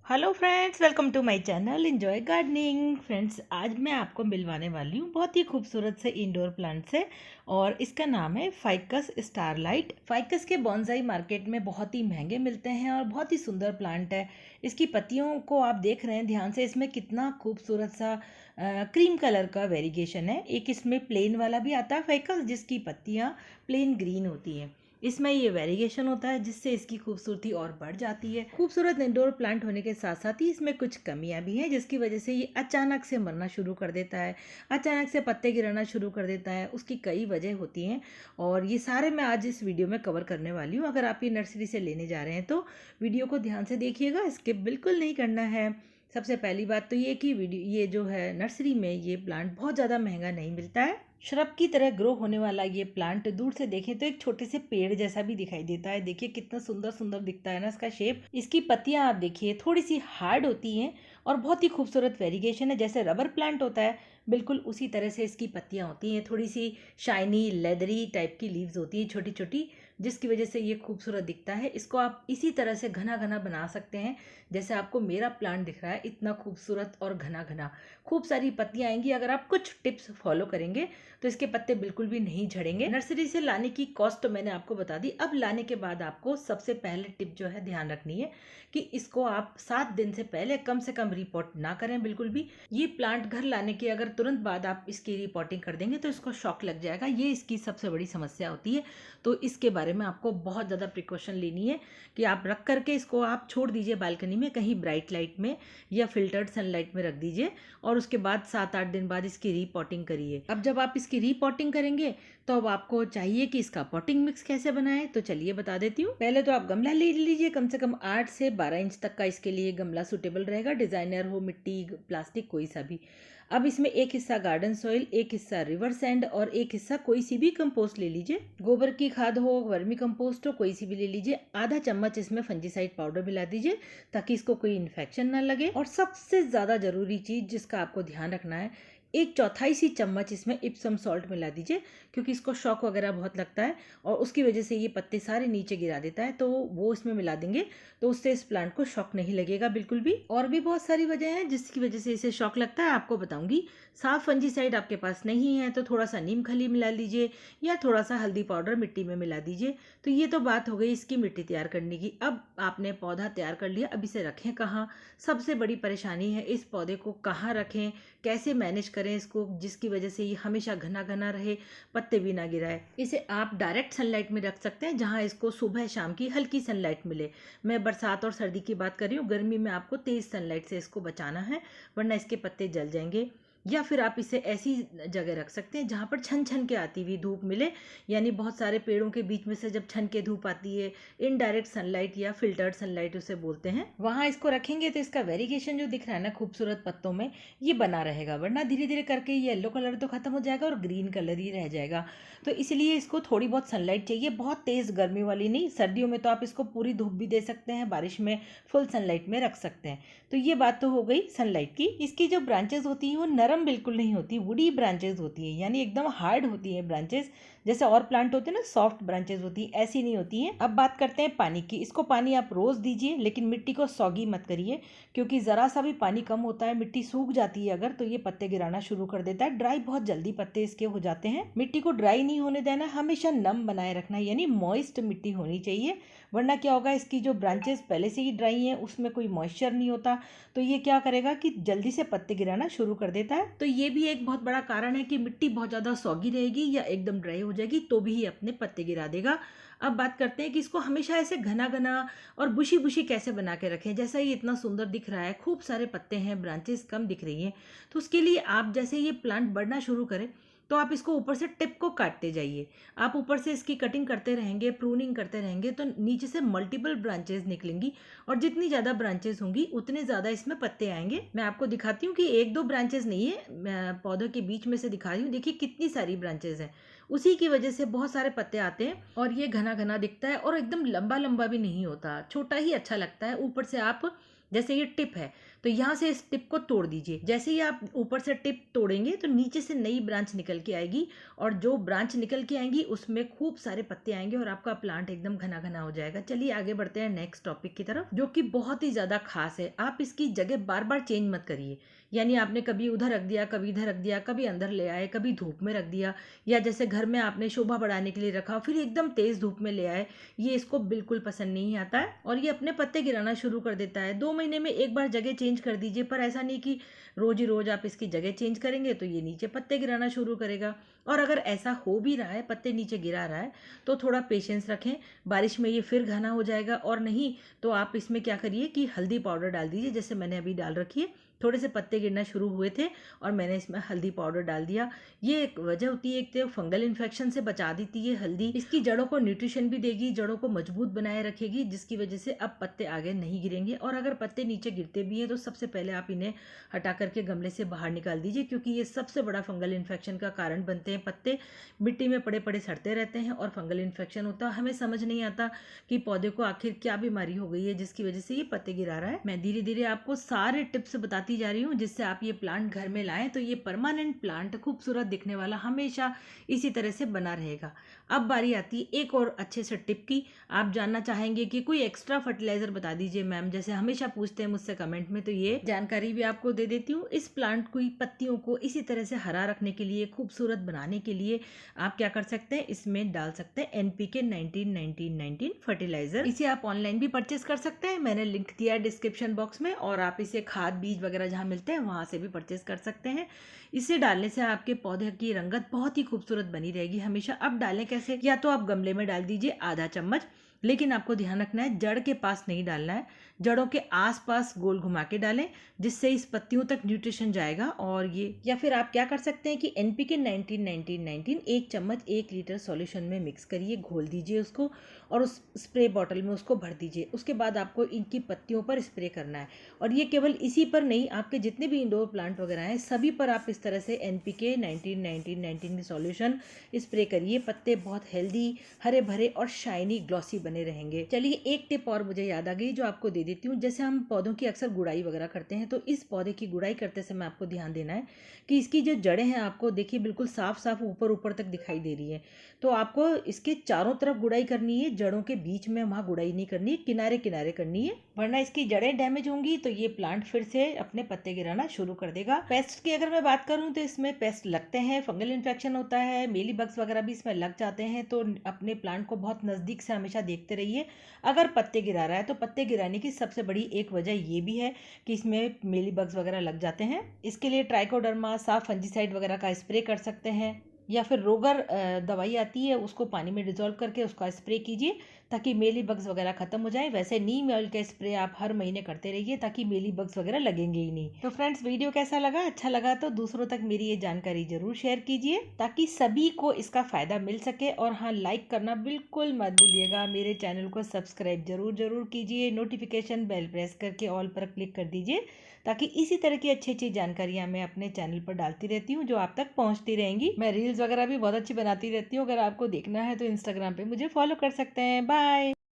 Hello friends, welcome to my channel enjoy gardening. Friends, आज मैं आपको मिलवाने वाली हूँ बहुत ही खूबसूरत से इंडोर प्लांट से, और इसका नाम है फाइकस स्टारलाइट। फाइकस के बॉन्साई मार्केट में बहुत ही महंगे मिलते हैं और बहुत ही सुंदर प्लांट है। इसकी पत्तियों को आप देख रहे हैं ध्यान से, इसमें कितना खूबसूरत सा क्रीम कलर का वेरिगेशन है। एक इसमें प्लेन वाला भी आता है फाइकस, जिसकी पत्तियाँ प्लेन ग्रीन होती हैं। इसमें ये वेरिएशन होता है जिससे इसकी खूबसूरती और बढ़ जाती है। खूबसूरत इंडोर प्लांट होने के साथ साथ ही इसमें कुछ कमियां भी हैं, जिसकी वजह से ये अचानक से मरना शुरू कर देता है, अचानक से पत्ते गिरना शुरू कर देता है। उसकी कई वजह होती हैं और ये सारे मैं आज इस वीडियो में कवर करने वाली हूँ। अगर आप ये नर्सरी से लेने जा रहे हैं तो वीडियो को ध्यान से देखिएगा, स्किप बिल्कुल नहीं करना है। सबसे पहली बात तो ये कि ये जो है नर्सरी में ये प्लांट बहुत ज़्यादा महंगा नहीं मिलता है। श्रब की तरह ग्रो होने वाला ये प्लांट दूर से देखें तो एक छोटे से पेड़ जैसा भी दिखाई देता है। देखिए कितना सुंदर सुंदर दिखता है ना इसका शेप। इसकी पत्तियां आप देखिए थोड़ी सी हार्ड होती हैं और बहुत ही खूबसूरत वेरिगेशन है। जैसे रबर प्लांट होता है बिल्कुल उसी तरह से इसकी पत्तियां होती हैं। थोड़ी सी शाइनी लेदरी टाइप की लीव्स होती हैं छोटी छोटी, जिसकी वजह से ये खूबसूरत दिखता है। इसको आप इसी तरह से घना घना बना सकते हैं जैसे आपको मेरा प्लांट दिख रहा है, इतना खूबसूरत और घना घना। खूब सारी पत्तियां आएंगी अगर आप कुछ टिप्स फॉलो करेंगे तो इसके पत्ते बिल्कुल भी नहीं झड़ेंगे। नर्सरी से लाने की कॉस्ट तो मैंने आपको बता दी। अब लाने के बाद आपको सबसे पहले टिप जो है ध्यान रखनी है कि इसको आप 7 दिन से पहले कम से कम रिपोर्ट ना करें बिल्कुल भी। ये प्लांट घर लाने के अगर तुरंत बाद आप इसकी रिपोर्टिंग कर देंगे तो इसको शॉक लग जाएगा। ये इसकी सबसे बड़ी समस्या होती है। तो इसके बारे में आपको बहुत ज़्यादा प्रिकॉशन लेनी है कि आप रख करके इसको आप छोड़ दीजिए बालकनी में, कहीं ब्राइट लाइट में या फिल्टर्ड सनलाइट में रख दीजिए, और उसके बाद 7-8 दिन बाद इसकी रीपॉटिंग करिए। अब जब आप इसकी रीपॉटिंग करेंगे तो अब आपको चाहिए कि इसका पॉटिंग मिक्स कैसे बनाएं, तो चलिए बता देती हूँ। पहले तो आप गमला ले लीजिए, कम से कम 8 से 12 इंच तक का इसके लिए गमला सुटेबल रहेगा। डिजाइनर हो, मिट्टी, प्लास्टिक, कोई सा भी। अब इसमें एक हिस्सा गार्डन सॉइल, एक हिस्सा रिवर सैंड और एक हिस्सा कोई सी भी कंपोस्ट ले लीजिए। गोबर की खाद हो, वर्मी कंपोस्ट हो, कोई सी भी ले लीजिए। आधा चम्मच इसमें फंजीसाइड पाउडर मिला दीजिए ताकि इसको कोई इन्फेक्शन ना लगे। और सबसे ज़्यादा ज़रूरी चीज़ जिसका आपको ध्यान रखना है, 1/4 सी चम्मच इसमें इप्सम सॉल्ट मिला दीजिए, क्योंकि इसको शॉक वगैरह बहुत लगता है और उसकी वजह से ये पत्ते सारे नीचे गिरा देता है। तो वो इसमें मिला देंगे तो उससे इस प्लांट को शॉक नहीं लगेगा बिल्कुल भी। और भी बहुत सारी वजह है जिसकी वजह से इसे शॉक लगता है, आपको बताऊंगी। साफ फंजीसाइड आपके पास नहीं है तो थोड़ा सा नीम खली मिला लीजिए या थोड़ा सा हल्दी पाउडर मिट्टी में मिला दीजिए। तो ये तो बात हो गई इसकी मिट्टी तैयार करने की। अब आपने पौधा तैयार कर लिया, अब इसे रखें कहाँ, सबसे बड़ी परेशानी है इस पौधे को कहाँ रखें, कैसे मैनेज करें इसको जिसकी वजह से ये हमेशा घना घना रहे, पत्ते भी ना गिराए। इसे आप डायरेक्ट सनलाइट में रख सकते हैं जहां इसको सुबह शाम की हल्की सनलाइट मिले। मैं बरसात और सर्दी की बात कर रही हूँ, गर्मी में आपको तेज सनलाइट से इसको बचाना है वरना इसके पत्ते जल जाएंगे। या फिर आप इसे ऐसी जगह रख सकते हैं जहाँ पर छन छन के आती हुई धूप मिले, यानी बहुत सारे पेड़ों के बीच में से जब छन के धूप आती है, इनडायरेक्ट सनलाइट या फिल्टर्ड सनलाइट उसे बोलते हैं, वहाँ इसको रखेंगे तो इसका वेरिगेशन जो दिख रहा है ना खूबसूरत पत्तों में, ये बना रहेगा। वरना धीरे धीरे करके येलो कलर तो खत्म हो जाएगा और ग्रीन कलर ही रह जाएगा। तो इसलिए इसको थोड़ी बहुत सनलाइट चाहिए, बहुत तेज़ गर्मी वाली नहीं। सर्दियों में तो आप इसको पूरी धूप भी दे सकते हैं, बारिश में फुल सनलाइट में रख सकते हैं। तो ये बात तो हो गई सनलाइट की। इसकी जो ब्रांचेस होती हैं वो नरम बिल्कुल नहीं होती, वुडी ब्रांचेस होती है, यानी एकदम हार्ड होती है ब्रांचेस। जैसे और प्लांट होते हैं ना सॉफ्ट ब्रांचेस होती है, ऐसी नहीं होती हैं। अब बात करते हैं पानी की। इसको पानी आप रोज दीजिए, लेकिन मिट्टी को सौगी मत करिए, क्योंकि ज़रा सा भी पानी कम होता है, मिट्टी सूख जाती है अगर, तो ये पत्ते गिराना शुरू कर देता है। ड्राई बहुत जल्दी पत्ते इसके हो जाते हैं। मिट्टी को ड्राई नहीं होने देना, हमेशा नम बनाए रखना, यानी मॉइस्ट मिट्टी होनी चाहिए। वरना क्या होगा, इसकी जो ब्रांचेस पहले से ही ड्राई हैं उसमें कोई मॉइस्चर नहीं होता, तो ये क्या करेगा कि जल्दी से पत्ते गिराना शुरू कर देता है। तो ये भी एक बहुत बड़ा कारण है कि मिट्टी बहुत ज़्यादा सौगी रहेगी या एकदम ड्राई हो जाएगी तो भी ये अपने पत्ते गिरा देगा। अब बात करते हैं कि इसको हमेशा ऐसे घना घना और बुशी बुशी कैसे बना के रखें। जैसा ये इतना सुंदर दिख रहा है, खूब सारे पत्ते हैं, ब्रांचेस कम दिख रही हैं, तो उसके लिए आप जैसे ये प्लांट बढ़ना शुरू करें तो आप इसको ऊपर से टिप को काटते जाइए। आप ऊपर से इसकी कटिंग करते रहेंगे, प्रूनिंग करते रहेंगे, तो नीचे से मल्टीपल ब्रांचेस निकलेंगी और जितनी ज़्यादा ब्रांचेस होंगी उतने ज़्यादा इसमें पत्ते आएंगे। मैं आपको दिखाती हूँ कि 1-2 ब्रांचेस नहीं है, मैं पौधों के बीच में से दिखा रही हूँ। देखिए कितनी सारी ब्रांचेस हैं, उसी की वजह से बहुत सारे पत्ते आते हैं और ये घना घना दिखता है और एकदम लंबा लंबा भी नहीं होता, छोटा ही अच्छा लगता है। ऊपर से आप जैसे ये टिप है तो यहाँ से इस टिप को तोड़ दीजिए। जैसे ही आप ऊपर से टिप तोड़ेंगे तो नीचे से नई ब्रांच निकल के आएगी, और जो ब्रांच निकल के आएंगी उसमें खूब सारे पत्ते आएंगे और आपका प्लांट एकदम घना घना हो जाएगा। चलिए आगे बढ़ते हैं नेक्स्ट टॉपिक की तरफ, जो कि बहुत ही ज़्यादा खास है। आप इसकी जगह बार बार चेंज मत करिए, यानी आपने कभी उधर रख दिया, कभी इधर रख दिया, कभी अंदर ले आए, कभी धूप में रख दिया, या जैसे घर में आपने शोभा बढ़ाने के लिए रखा फिर एकदम तेज़ धूप में ले आए, ये इसको बिल्कुल पसंद नहीं आता है और ये अपने पत्ते गिराना शुरू कर देता है। 2 महीने में एक बार जगह चेंज कर दीजिए, पर ऐसा नहीं कि रोज ही रोज आप इसकी जगह चेंज करेंगे तो ये नीचे पत्ते गिराना शुरू करेगा। और अगर ऐसा हो भी रहा है, पत्ते नीचे गिरा रहा है, तो थोड़ा पेशेंस रखें, बारिश में ये फिर घना हो जाएगा। और नहीं तो आप इसमें क्या करिए कि हल्दी पाउडर डाल दीजिए, जैसे मैंने अभी डाल रखी है। थोड़े से पत्ते गिरना शुरू हुए थे और मैंने इसमें हल्दी पाउडर डाल दिया। ये एक वजह होती है, एक तो फंगल इन्फेक्शन से बचा देती है हल्दी, इसकी जड़ों को न्यूट्रिशन भी देगी, जड़ों को मजबूत बनाए रखेगी, जिसकी वजह से अब पत्ते आगे नहीं गिरेंगे। और अगर पत्ते नीचे गिरते भी हैं तो सबसे पहले आप इन्हें हटा करके गमले से बाहर निकाल दीजिए, क्योंकि ये सबसे बड़ा फंगल इन्फेक्शन का कारण बनते हैं। पत्ते मिट्टी में पड़े पड़े सड़ते रहते हैं और फंगल इन्फेक्शन होता है। हमें समझ नहीं आता कि पौधे को आखिर क्या बीमारी हो गई है जिसकी वजह से ये पत्ते गिरा रहा है। मैं धीरे धीरे आपको सारे टिप्स बताती जा रही हूँ जिससे आप ये प्लांट घर में लाएं तो ये परमानेंट प्लांट खूबसूरत दिखने वाला हमेशा इसी तरह से बना रहेगा। अब बारी आती है एक और अच्छे से टिप की। आप जानना चाहेंगे कि कोई एक्स्ट्रा फर्टिलाइजर बता दीजिए मैम, जैसे हमेशा पूछते हैं मुझसे कमेंट में, तो ये जानकारी भी आपको दे देती हूँ। इस प्लांट की पत्तियों को इसी तरह से हरा रखने के लिए, खूबसूरत बनाने के लिए आप क्या कर सकते हैं, इसमें डाल सकते हैं NPK 19-19-19 फर्टिलाइजर। इसे आप ऑनलाइन भी परचेस कर सकते हैं, मैंने लिंक दिया है डिस्क्रिप्शन बॉक्स में, और आप इसे खाद बीज वगैरह जहाँ मिलते हैं वहाँ से भी परचेस कर सकते हैं। इसे डालने से आपके पौधे की रंगत बहुत ही खूबसूरत बनी रहेगी हमेशा। अब डालें कैसे, या तो आप गमले में डाल दीजिए आधा चम्मच, लेकिन आपको ध्यान रखना है जड़ के पास नहीं डालना है, जड़ों के आसपास गोल घुमा के डालें, जिससे इस पत्तियों तक न्यूट्रिशन जाएगा। और ये, या फिर आप क्या कर सकते हैं कि NPK 19-19-19 1 चम्मच 1 लीटर सॉल्यूशन में मिक्स करिए, घोल दीजिए उसको और उस स्प्रे बॉटल में उसको भर दीजिए। उसके बाद आपको इनकी पत्तियों पर स्प्रे करना है, और ये केवल इसी पर नहीं, आपके जितने भी इंडोर प्लांट वगैरह हैं सभी पर आप इस तरह से NPK 19-19-19 सॉल्यूशन स्प्रे करिए। पत्ते बहुत हेल्दी, हरे भरे और शाइनी ग्लॉसी बने रहेंगे। चलिए एक टिप और मुझे याद आ गई जो आपको दे देती हूँ। जैसे हम पौधों की अक्सर गुड़ाई वगैरह करते हैं, तो इस पौधे की गुड़ाई करते समय आपको ध्यान देना है कि इसकी जो जड़ें हैं आपको देखिए बिल्कुल साफ साफ ऊपर ऊपर तक दिखाई दे रही है, तो आपको इसके चारों तरफ गुड़ाई करनी है, जड़ों के बीच में वहाँ गुड़ाई नहीं करनी है, किनारे किनारे करनी है, वरना इसकी जड़ें डैमेज होंगी तो ये प्लांट फिर से अपने पत्ते गिराना शुरू कर देगा। पेस्ट की अगर मैं बात करूँ तो इसमें पेस्ट लगते हैं, फंगल इन्फेक्शन होता है, मेली बग्स वगैरह भी इसमें लग जाते हैं, तो अपने प्लांट को बहुत नज़दीक से हमेशा देखते रहिए। अगर पत्ते गिरा रहा है तो पत्ते गिराने की सबसे बड़ी एक वजह ये भी है कि इसमें मेली बग्स वगैरह लग जाते हैं। इसके लिए ट्राइकोडर्मा, साफ फंजीसाइड वगैरह का स्प्रे कर सकते हैं, या फिर रोगर दवाई आती है उसको पानी में डिजोल्व करके उसका स्प्रे कीजिए ताकि मेली बग्स वगैरह खत्म हो जाए। वैसे नीम ऑयल का स्प्रे आप हर महीने करते रहिए ताकि मेली बग्स वगैरह लगेंगे ही नहीं। तो फ्रेंड्स, वीडियो कैसा लगा? अच्छा लगा तो दूसरों तक मेरी ये जानकारी जरूर शेयर कीजिए ताकि सभी को इसका फायदा मिल सके। और हाँ, लाइक करना बिल्कुल मत भूलिएगा। मेरे चैनल को सब्सक्राइब जरूर कीजिए, नोटिफिकेशन बेल प्रेस करके ऑल पर क्लिक कर दीजिए ताकि इसी तरह की अच्छी अच्छी जानकारियां मैं अपने चैनल पर डालती रहती हूँ जो आप तक पहुँचती रहेंगी। मैं रील्स वगैरह भी बहुत अच्छी बनाती रहती हूँ, अगर आपको देखना है तो इंस्टाग्राम पे मुझे फॉलो कर सकते हैं। बाय।